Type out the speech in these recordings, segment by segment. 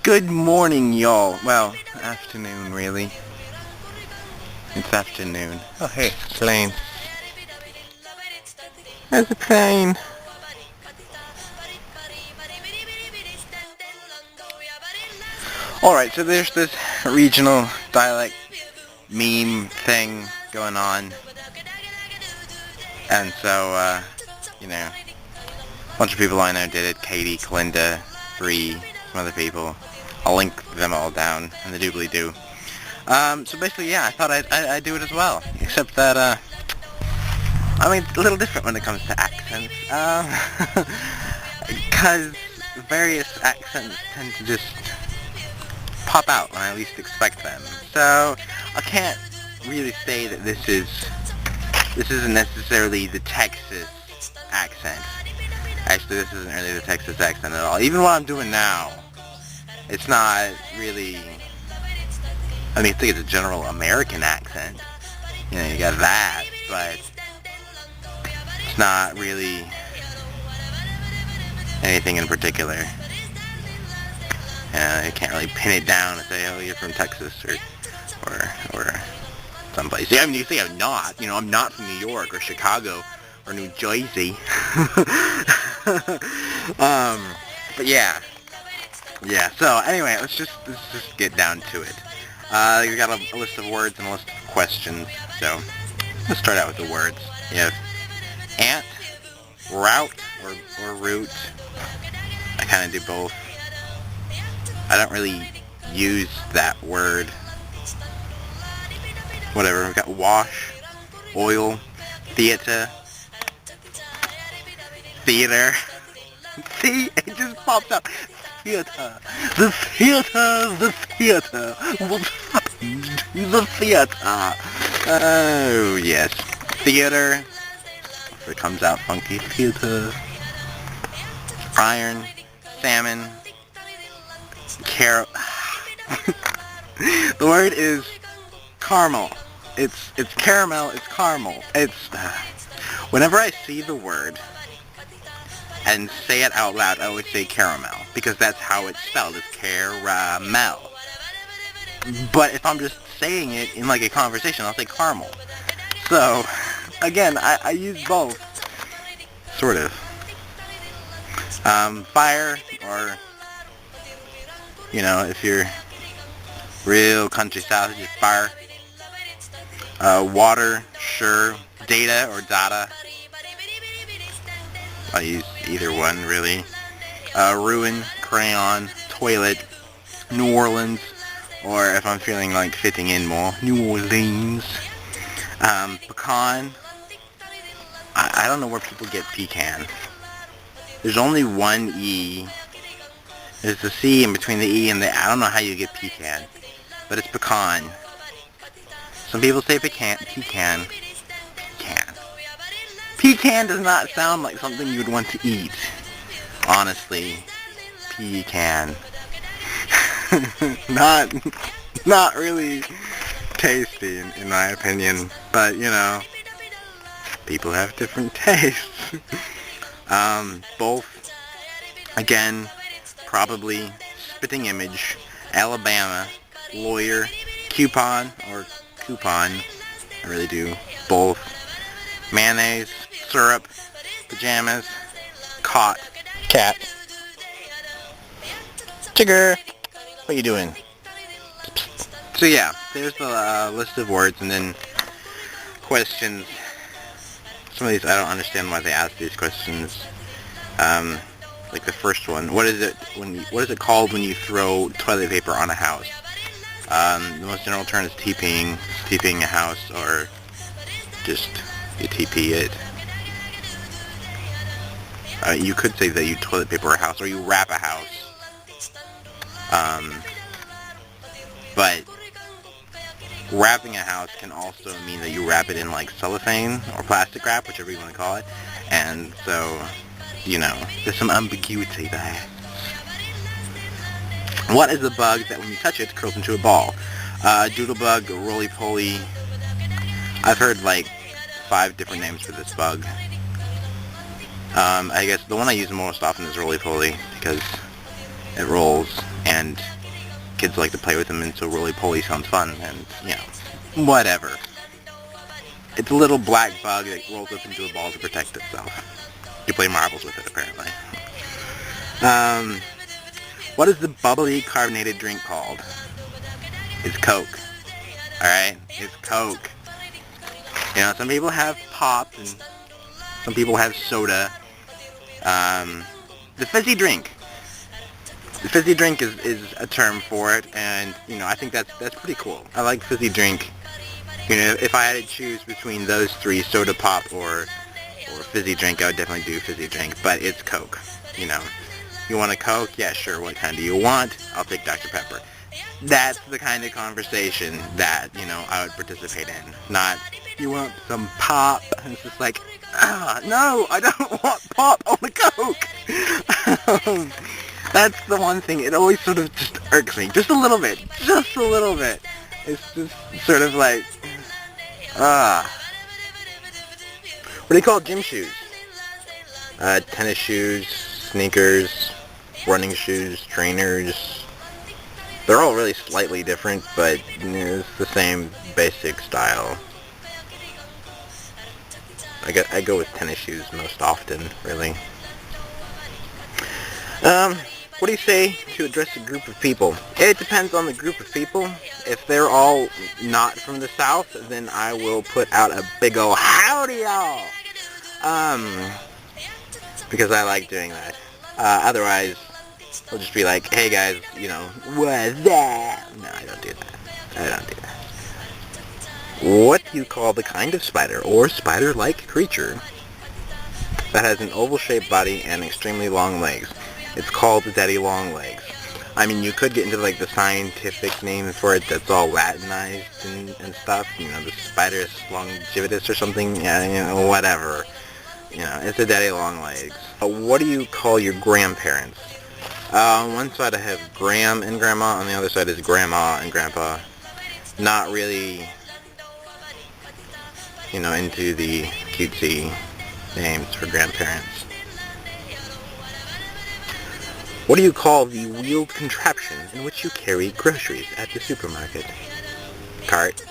Good morning, y'all. Well, afternoon, really. It's afternoon. Oh, hey, plane. There's a plane. Alright, so there's this regional dialect meme thing going on. And so, a bunch of people I know did it. Katie, Kalinda, Bree, some other people. I'll link them all down in the doobly-doo. So basically, yeah, I thought I'd do it as well. Except that, I mean, it's a little different when it comes to accents. Because various accents tend to just pop out when I least expect them. So, I can't really say that this isn't necessarily the Texas accent. Actually, this isn't really the Texas accent at all. Even what I'm doing now, it's not really, I mean, I think it's a general American accent. You know, you got that, but it's not really anything in particular. You can't really pin it down and say, oh, you're from Texas or someplace. Yeah, I mean, you say I'm not. You know, I'm not from New York or Chicago or New Jersey. But yeah. Yeah, so anyway, let's just get down to it. We got a list of words and a list of questions, so let's start out with the words. You have ant, route, or route. I kind of do both. I don't really use that word. Whatever, we've got wash, oil, theater. See, it just pops up. Theater. The theater. What happened to the theater? Oh, yes. Theater. If it comes out funky. Theater. Iron. Salmon. The word is caramel. It's caramel, it's caramel. Whenever I see the word and say it out loud, I always say caramel, because that's how it's spelled. It's caramel. But if I'm just saying it in like a conversation, I'll say caramel. So, again, I use both. Sort of. Fire, or, you know, if you're real country style, just fire. Water, sure. Data or data. I use either one, really. Ruin, crayon, toilet, New Orleans, or if I'm feeling like fitting in more, New Orleans. Pecan. I don't know where people get pecan. There's only one E. There's the C in between the E and the... I don't know how you get pecan, but it's pecan. Some people say pecan. Pecan does not sound like something you'd want to eat. Honestly. Pecan. Not really tasty, in my opinion. But, you know, people have different tastes. Both, again, probably spitting image, Alabama, lawyer, coupon, or coupon. I really do. Both. Mayonnaise, syrup, pajamas, cot, cat. Chigger, what are you doing? So yeah, there's the list of words, and then questions. Some of these I don't understand why they ask these questions. Like the first one, what is it called when you throw toilet paper on a house? The most general term is TPing. TPing a house, or just you TP it. You could say that you toilet paper a house, or you wrap a house. But wrapping a house can also mean that you wrap it in like cellophane or plastic wrap, whichever you want to call it. And so, you know, there's some ambiguity there. What is the bug that when you touch it curls into a ball? Doodlebug, roly-poly. I've heard like 5 different names for this bug. I guess the one I use most often is roly-poly, because it rolls, and and kids like to play with them, and so roly-poly sounds fun, and, you know, whatever. It's a little black bug that rolls up into a ball to protect itself. You play marbles with it, apparently. What is the bubbly carbonated drink called? It's Coke. Alright? It's Coke. You know, some people have pop, and some people have soda. The fizzy drink. The fizzy drink is a term for it, and, you know, I think that's pretty cool. I like fizzy drink. You know, if I had to choose between those three, soda pop or fizzy drink, I would definitely do fizzy drink, but it's Coke, you know. You want a Coke? Yeah, sure, what kind do you want? I'll take Dr. Pepper. That's the kind of conversation that, you know, I would participate in. Not, you want some pop? And it's just like, no, I don't want pop, I want a Coke! That's the one thing, it always sort of just irks me, just a little bit. It's just sort of like, what do you call gym shoes? Tennis shoes, sneakers, running shoes, trainers. They're all really slightly different, but you know, it's the same basic style. I go with tennis shoes most often, really. What do you say to address a group of people? It depends on the group of people. If they're all not from the South, then I will put out a big ol' howdy y'all! Because I like doing that. Otherwise, I'll just be like, hey guys, you know, what's that? No, I don't do that. What do you call the kind of spider, or spider-like creature, that has an oval-shaped body and extremely long legs? It's called the daddy long legs. I mean, you could get into like the scientific name for it that's all Latinized and stuff. You know, the Spidus longivitis or something. Yeah, you know, whatever. You know, it's a daddy long legs. What do you call your grandparents? On one side I have Gram and Grandma. On the other side is Grandma and Grandpa. Not really, you know, into the cutesy names for grandparents. What do you call the wheeled contraption in which you carry groceries at the supermarket? Cart,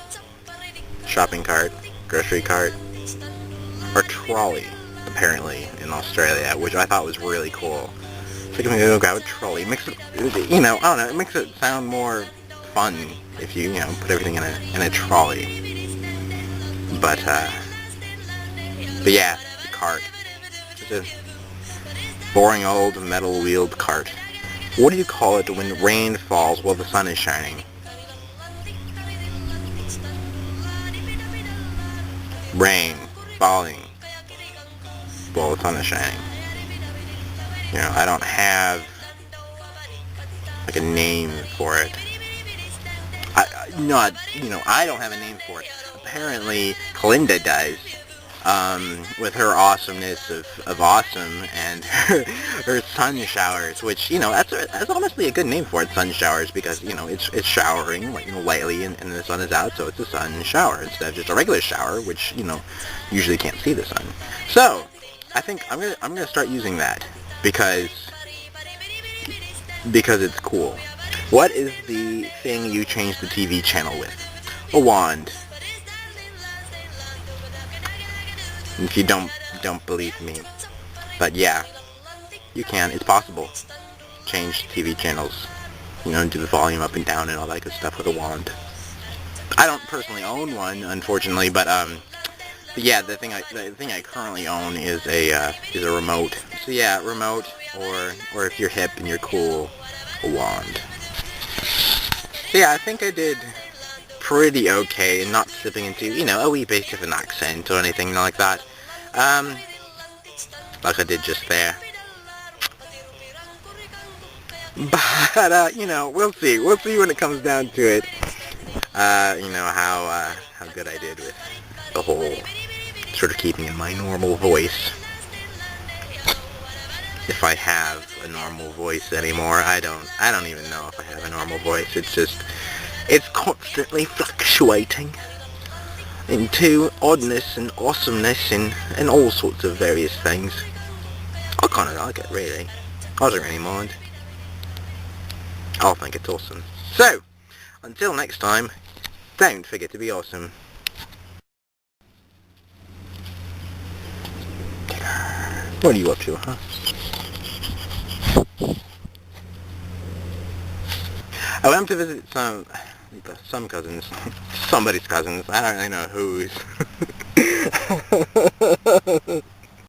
shopping cart, grocery cart, or trolley, apparently, in Australia, which I thought was really cool. It's like, I'm gonna go grab a trolley. It makes it, you know, I don't know, it makes it sound more fun if you know, put everything in a trolley. But yeah, the cart. Just a boring old metal wheeled cart. What do you call it when rain falls while the sun is shining? Rain falling while the sun is shining. You know, I don't have like a name for it. I don't have a name for it. Apparently, Kalinda does. With her awesomeness of awesome and her sun showers, which, you know, that's honestly a good name for it, sun showers, because, you know, it's showering, like, you know, lightly, and the sun is out, so it's a sun shower instead of just a regular shower, which, you know, usually can't see the sun. So I think I'm gonna start using that because it's cool. What is the thing you change the TV channel with? A wand. If you don't believe me, but yeah, you can. It's possible. Change TV channels, you know, do the volume up and down and all that good stuff with a wand. I don't personally own one, unfortunately, but yeah, the thing I currently own is a remote. So yeah, remote, or if you're hip and you're cool, a wand. So yeah, I think I did pretty okay, and not slipping into, you know, a wee bit of an accent or anything like that. Like I did just there. But, you know, we'll see. We'll see when it comes down to it. You know, how good I did with the whole sort of keeping in my normal voice. If I have a normal voice anymore, I don't even know if I have a normal voice. It's just, it's constantly fluctuating into oddness and awesomeness and all sorts of various things. I kind of like it, really. I don't really mind. I'll think it's awesome. So, until next time, don't forget to be awesome. What are you up to, huh? I went to visit some cousins. Somebody's cousins. I don't really know whose.